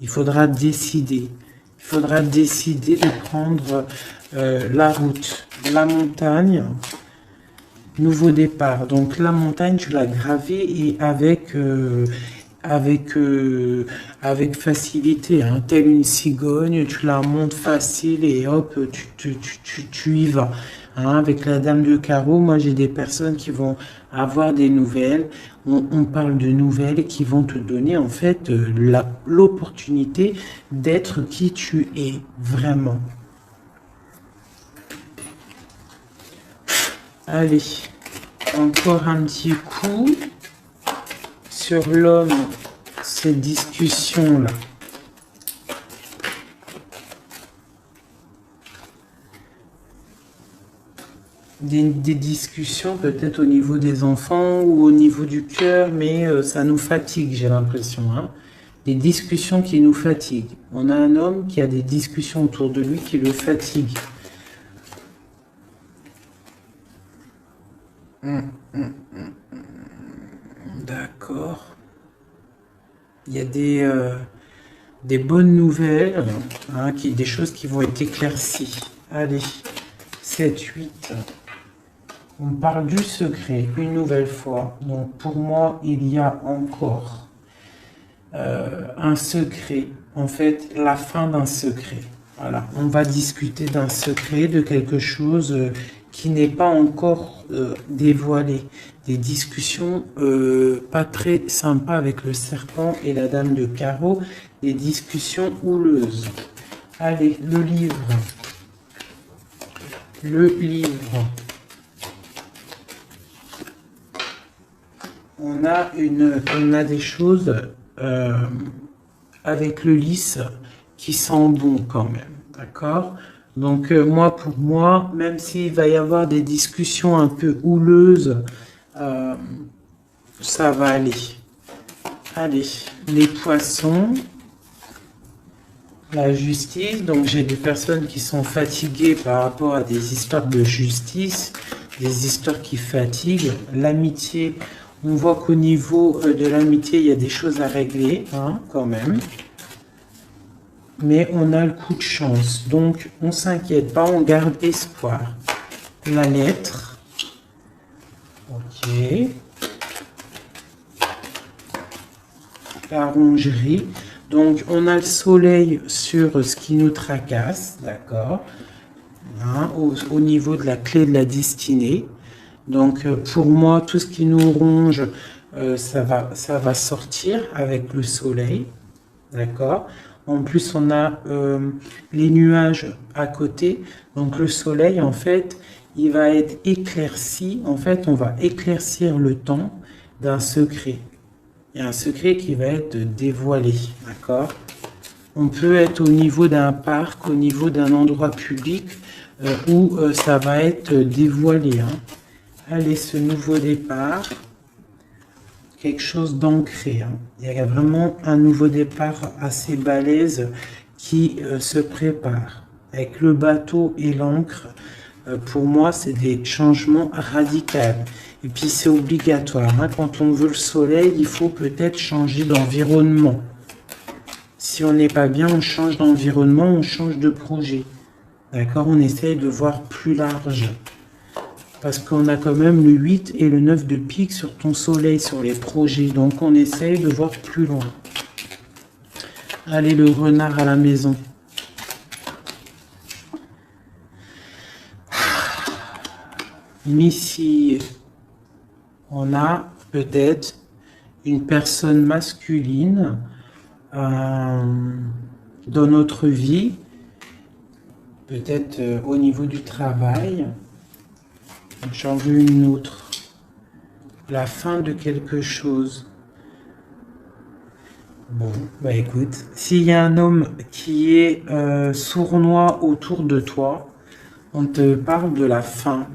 Il faudra décider. Il faudra décider de prendre la route. La montagne. Nouveau départ. Donc la montagne, tu l'as gravée et avec facilité, hein. Telle une cigogne, tu la montes facile et hop, tu y vas. Hein. Avec la dame de carreau, moi j'ai des personnes qui vont avoir des nouvelles. On parle de nouvelles qui vont te donner en fait l'opportunité d'être qui tu es vraiment. Allez, encore un petit coup sur l'homme, ces discussions-là. Des discussions peut-être au niveau des enfants ou au niveau du cœur, mais ça nous fatigue, j'ai l'impression. Hein. Des discussions qui nous fatiguent. On a un homme qui a des discussions autour de lui qui le fatiguent. D'accord. Il y a des bonnes nouvelles, hein, des choses qui vont être éclaircies. Allez, 7, 8. On parle du secret, une nouvelle fois. Donc pour moi, il y a encore un secret. En fait, la fin d'un secret. Voilà, on va discuter d'un secret, de quelque chose qui n'est pas encore dévoilé. Des discussions pas très sympas avec le serpent et la dame de carreau. Des discussions houleuses. Allez, le livre. Le livre. On a des choses avec le lys qui sent bon quand même, d'accord? Donc pour moi, même s'il va y avoir des discussions un peu houleuses, ça va aller. Allez, les poissons. La justice, donc j'ai des personnes qui sont fatiguées par rapport à des histoires de justice, des histoires qui fatiguent. L'amitié, on voit qu'au niveau de l'amitié, il y a des choses à régler, hein, quand même. Mais on a le coup de chance, donc on s'inquiète pas, on garde espoir. La lettre, ok. La rongerie. Donc, on a le soleil sur ce qui nous tracasse, d'accord, hein, au niveau de la clé de la destinée. Donc, pour moi, tout ce qui nous ronge, ça va sortir avec le soleil, d'accord. En plus, on a les nuages à côté. Donc, le soleil, en fait, il va être éclairci. En fait, on va éclaircir le temps d'un secret. Il y a un secret qui va être dévoilé, d'accord? On peut être au niveau d'un parc, au niveau d'un endroit public où ça va être dévoilé. Hein. Allez, ce nouveau départ, quelque chose d'ancré. Hein. Il y a vraiment un nouveau départ assez balèze qui se prépare. Avec le bateau et l'encre, pour moi, c'est des changements radicaux. Et puis, c'est obligatoire. Hein. Quand on veut le soleil, il faut peut-être changer d'environnement. Si on n'est pas bien, on change d'environnement, on change de projet. D'accord? On essaye de voir plus large. Parce qu'on a quand même le 8 et le 9 de pique sur ton soleil, sur les projets. Donc, on essaye de voir plus loin. Allez, le renard à la maison. Ici, on a peut-être une personne masculine dans notre vie, peut-être au niveau du travail. J'en veux une autre. La fin de quelque chose. Bon, bah écoute, s'il y a un homme qui est sournois autour de toi, on te parle de la fin.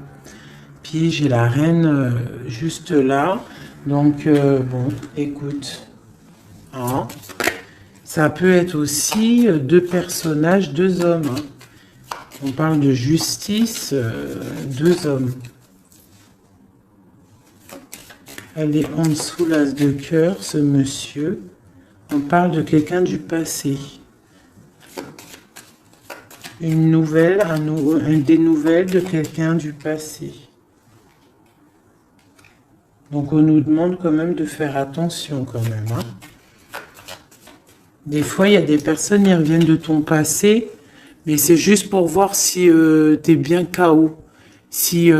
Puis j'ai la reine juste là. Donc, bon, écoute. Hein. Ça peut être aussi deux personnages, deux hommes. Hein. On parle de justice, deux hommes. Elle est en dessous l'as de cœur, ce monsieur. On parle de quelqu'un du passé. Une nouvelle, des nouvelles de quelqu'un du passé. Donc on nous demande quand même de faire attention quand même. Hein. Des fois, il y a des personnes qui reviennent de ton passé, mais c'est juste pour voir si tu es bien KO. Si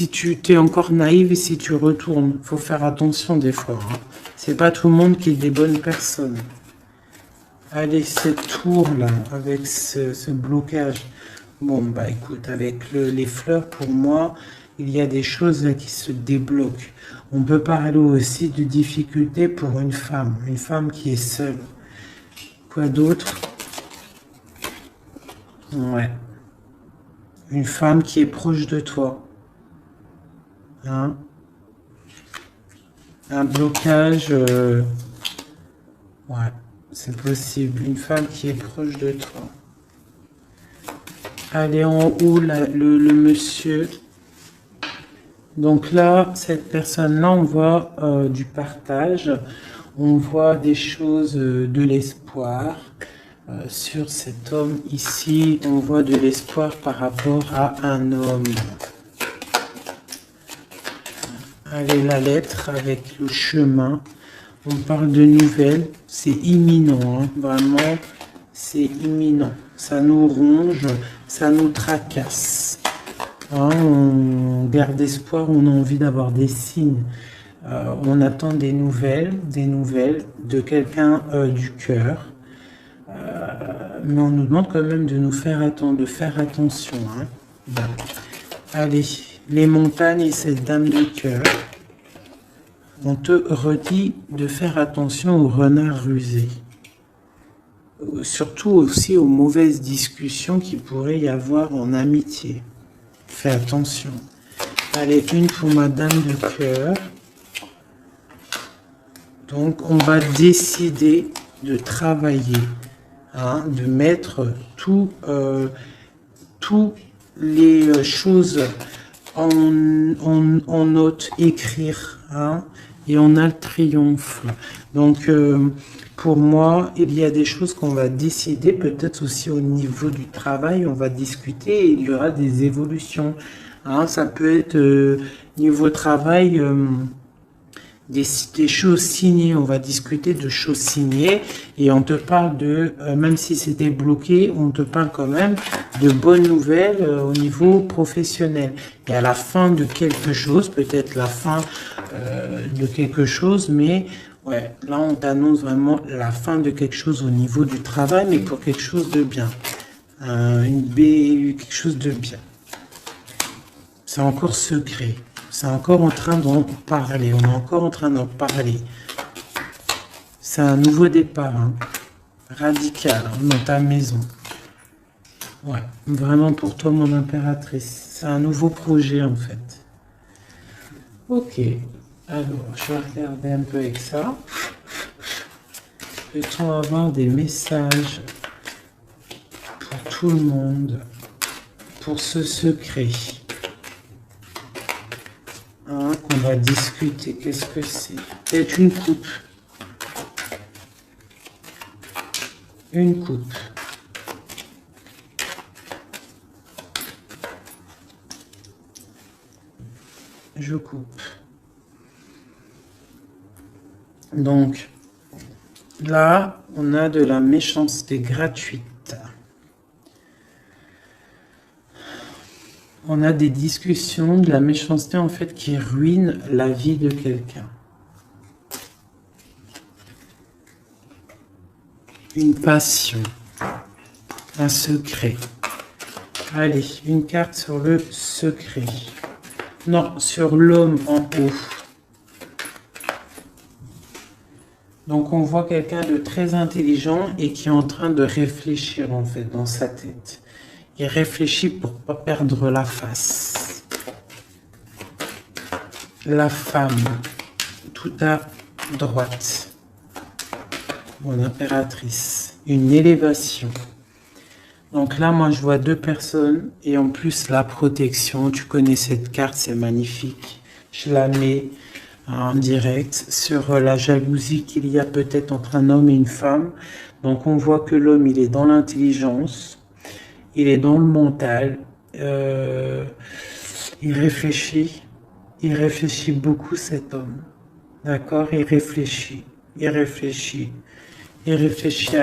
tu t'es encore naïve et si tu retournes. Il faut faire attention des fois. Hein. C'est pas tout le monde qui est des bonnes personnes. Allez, cette tour-là, avec ce blocage. Bon, bah écoute, avec les fleurs, pour moi, il y a des choses là qui se débloquent. On peut parler aussi de difficultés pour une femme qui est seule. Quoi d'autre? Ouais. Une femme qui est proche de toi. Hein? Un blocage. Ouais, c'est possible. Une femme qui est proche de toi. Allez, en haut, le monsieur. Donc là, cette personne-là, on voit du partage, on voit des choses, de l'espoir. Sur cet homme ici, on voit de l'espoir par rapport à un homme. Allez, la lettre avec le chemin. On parle de nouvelles, c'est imminent, hein, vraiment, c'est imminent. Ça nous ronge, ça nous tracasse. Hein, on garde espoir, on a envie d'avoir des signes. On attend des nouvelles de quelqu'un du cœur. Mais on nous demande quand même de nous faire attendre, de faire attention. Hein. Bon. Allez, les montagnes et cette dame de cœur. On te redit de faire attention aux renards rusés. Surtout aussi aux mauvaises discussions qu'il pourrait y avoir en amitié. Fais attention. Allez, une pour ma dame de cœur. Donc, on va décider de travailler. hein, de mettre toutes les choses en note, écrire, hein, et on a le triomphe. Donc, pour moi, il y a des choses qu'on va décider, peut-être aussi au niveau du travail, on va discuter, et il y aura des évolutions. Hein, ça peut être niveau travail, des choses signées, on va discuter de choses signées, et on te parle de, même si c'était bloqué, on te parle quand même de bonnes nouvelles au niveau professionnel. Et à la fin de quelque chose, peut-être la fin de quelque chose, mais ouais, là on t'annonce vraiment la fin de quelque chose au niveau du travail, mais pour quelque chose de bien. Quelque chose de bien. C'est encore secret. C'est encore en train d'en parler. On est encore en train d'en parler. C'est un nouveau départ, hein, radical, hein, dans ta maison. Ouais, vraiment pour toi, mon impératrice. C'est un nouveau projet, en fait. Ok. Alors, je vais regarder un peu avec ça. Peut-on avoir des messages pour tout le monde, pour ce secret, hein, qu'on va discuter? Qu'est-ce que c'est? Peut-être une coupe. Une coupe. Je coupe. Donc, là, on a de la méchanceté gratuite. On a des discussions, de la méchanceté en fait qui ruine la vie de quelqu'un. Une passion, un secret. Allez, une carte sur le secret. Non, sur l'homme en haut. Donc on voit quelqu'un de très intelligent et qui est en train de réfléchir en fait dans sa tête. Il réfléchit pour pas perdre la face. La femme, tout à droite. Mon impératrice. Une élévation. Donc là, moi, je vois deux personnes. Et en plus, la protection. Tu connais cette carte, c'est magnifique. Je la mets en direct sur la jalousie qu'il y a peut-être entre un homme et une femme. Donc on voit que l'homme, il est dans l'intelligence. Il est dans le mental, il réfléchit beaucoup cet homme, d'accord? Il réfléchit à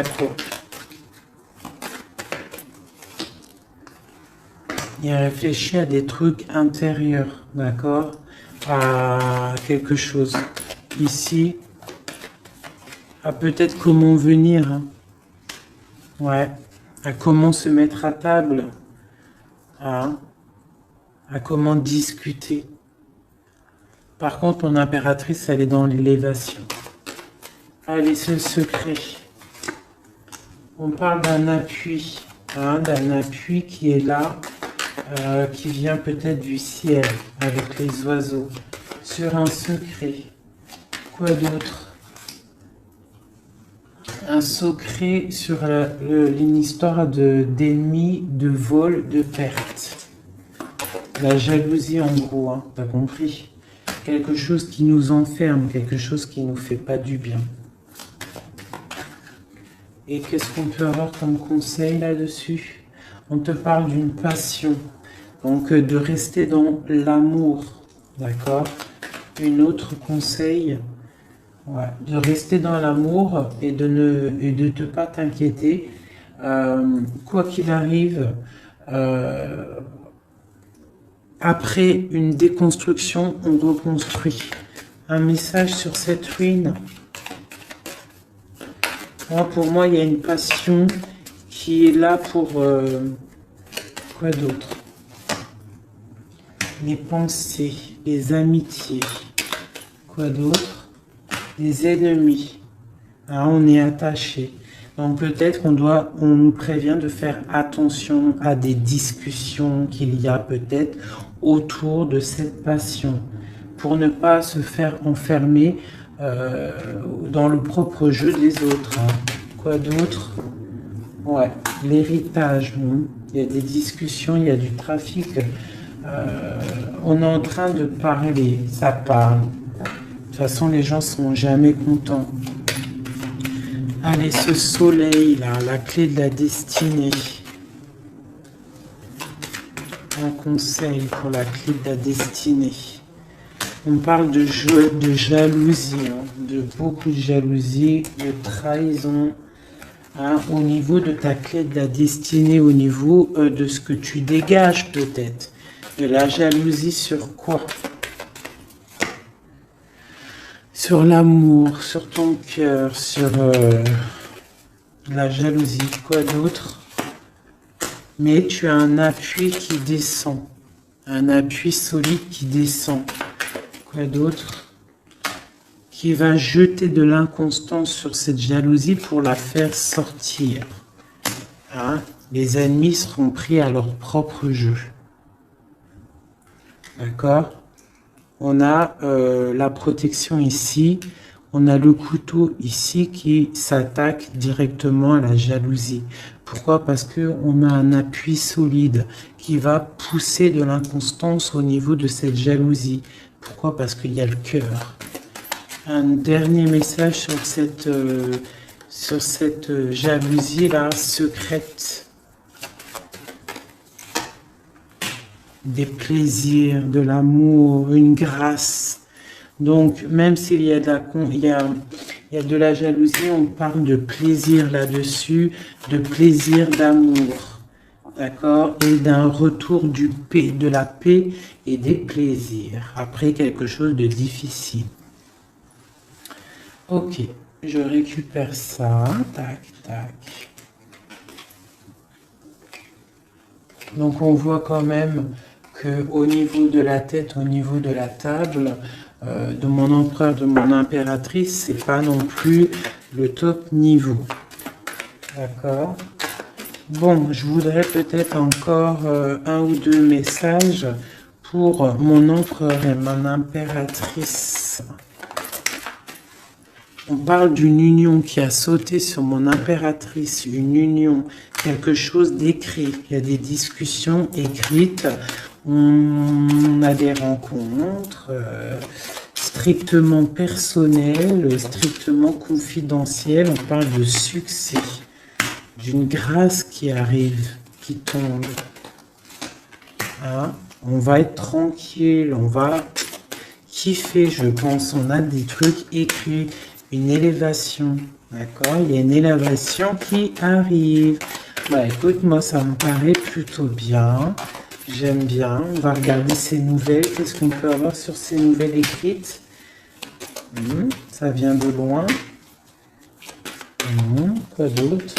quoi? Il réfléchit à des trucs intérieurs, d'accord? À quelque chose. Ici, à peut-être comment venir, hein. Ouais. À comment se mettre à table, hein, à comment discuter. Par contre, mon impératrice, elle est dans l'élévation. Allez, c'est le secret. On parle d'un appui, hein, d'un appui qui est là, qui vient peut-être du ciel, avec les oiseaux, sur un secret. Quoi d'autre? Un secret sur une histoire d'ennemis, de vol, de perte. La jalousie en gros, hein, t'as compris? Quelque chose qui nous enferme, quelque chose qui nous fait pas du bien. Et qu'est-ce qu'on peut avoir comme conseil là-dessus? On te parle d'une passion, donc de rester dans l'amour, d'accord? Une autre conseil. Ouais, de rester dans l'amour et de ne pas t'inquiéter. Quoi qu'il arrive, après une déconstruction, on reconstruit. Un message sur cette ruine. Pour moi, il y a une passion qui est là pour... quoi d'autre? Les pensées, les amitiés. Quoi d'autre? Les ennemis, hein, on est attaché. Donc peut-être on nous prévient de faire attention à des discussions qu'il y a peut-être autour de cette passion, pour ne pas se faire enfermer dans le propre jeu des autres. Hein. Quoi d'autre? Ouais, l'héritage, il y a des discussions, il y a du trafic. On est en train de parler, ça parle. De toute façon, les gens sont jamais contents. Allez, ce soleil là, la clé de la destinée. Un conseil pour la clé de la destinée. On parle de jalousie, de beaucoup de jalousie, de trahison, au niveau de ta clé de la destinée, au niveau de ce que tu dégages peut-être. De la jalousie sur quoi? Sur l'amour, sur ton cœur, sur la jalousie, quoi d'autre? Mais tu as un appui qui descend, un appui solide qui descend. Quoi d'autre? Qui va jeter de l'inconstance sur cette jalousie pour la faire sortir. Hein? Les ennemis seront pris à leur propre jeu. D'accord? On a la protection ici. On a le couteau ici qui s'attaque directement à la jalousie. Pourquoi? Parce qu'on a un appui solide qui va pousser de l'inconstance au niveau de cette jalousie. Pourquoi? Parce qu'il y a le cœur. Un dernier message sur cette jalousie-là secrète. Des plaisirs, de l'amour, une grâce. Donc, même s'il y a il y a de la jalousie, on parle de plaisir là-dessus, de plaisir d'amour. D'accord? Et d'un retour de la paix et des plaisirs. Après quelque chose de difficile. Ok, je récupère ça. Tac, tac. Donc, on voit quand même qu'au niveau de la tête, au niveau de la table, de mon empereur, de mon impératrice, c'est pas non plus le top niveau. D'accord? Bon, je voudrais peut-être encore un ou deux messages pour mon empereur et mon impératrice. On parle d'une union qui a sauté sur mon impératrice, une union, quelque chose d'écrit. Il y a des discussions écrites, on a des rencontres strictement personnelles, strictement confidentielles. On parle de succès, d'une grâce qui arrive, qui tombe. Hein? On va être tranquille, on va kiffer, je pense. On a des trucs écrits. Une élévation, d'accord? Il y a une élévation qui arrive. Bah écoute, moi ça me paraît plutôt bien. J'aime bien. On va regarder ces nouvelles. Qu'est-ce qu'on peut avoir sur ces nouvelles écrites? Ça vient de loin. Quoi d'autre?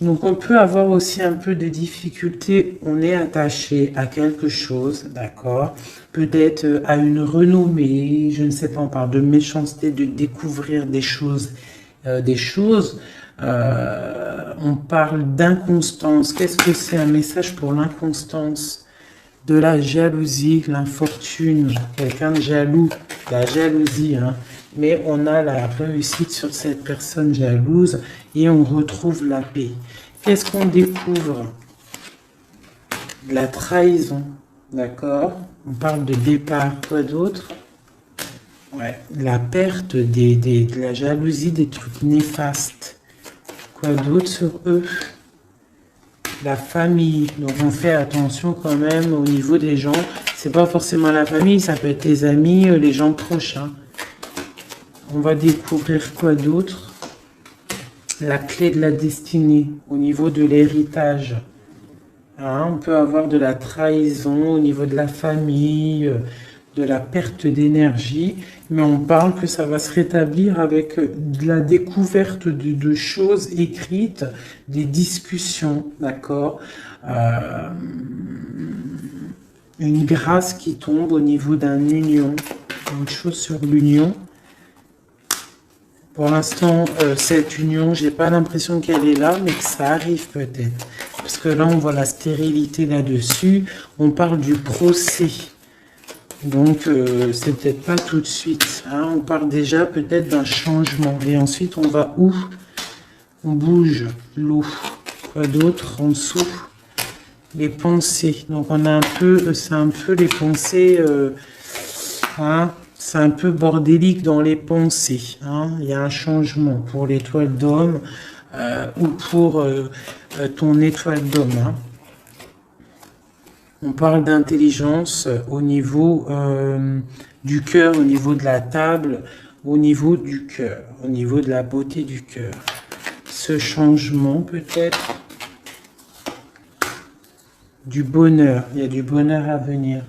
Donc on peut avoir aussi un peu de difficulté, on est attaché à quelque chose, d'accord? Peut-être à une renommée, je ne sais pas, on parle de méchanceté, de découvrir des choses. On parle d'inconstance. Qu'est-ce que c'est un message pour l'inconstance? De la jalousie, l'infortune, quelqu'un de jaloux, la jalousie, hein? Mais on a la réussite sur cette personne jalouse et on retrouve la paix. Qu'est-ce qu'on découvre? De la trahison, d'accord? On parle de départ, quoi d'autre? Ouais, la perte de la jalousie, des trucs néfastes. Quoi d'autre sur eux? La famille, donc on fait attention quand même au niveau des gens. C'est pas forcément la famille, ça peut être les amis, les gens proches, hein. On va découvrir quoi d'autre? La clé de la destinée au niveau de l'héritage. Hein, on peut avoir de la trahison au niveau de la famille, de la perte d'énergie, mais on parle que ça va se rétablir avec de la découverte de choses écrites, des discussions, d'accord? Une grâce qui tombe au niveau d'une union, une chose sur l'union. Pour l'instant, cette union, j'ai pas l'impression qu'elle est là, mais que ça arrive peut-être. Parce que là, on voit la stérilité là-dessus. On parle du procès. Donc, c'est peut-être pas tout de suite. Hein. On parle déjà peut-être d'un changement. Et ensuite, on va où? On bouge l'eau. Quoi d'autre en dessous? Les pensées. Donc, on a un peu, c'est un peu les pensées, hein, c'est un peu bordélique dans les pensées. Hein. Il y a un changement pour l'étoile d'homme ou pour ton étoile d'homme. Hein. On parle d'intelligence au niveau du cœur, au niveau de la table, au niveau du cœur, au niveau de la beauté du cœur. Ce changement peut-être du bonheur, il y a du bonheur à venir.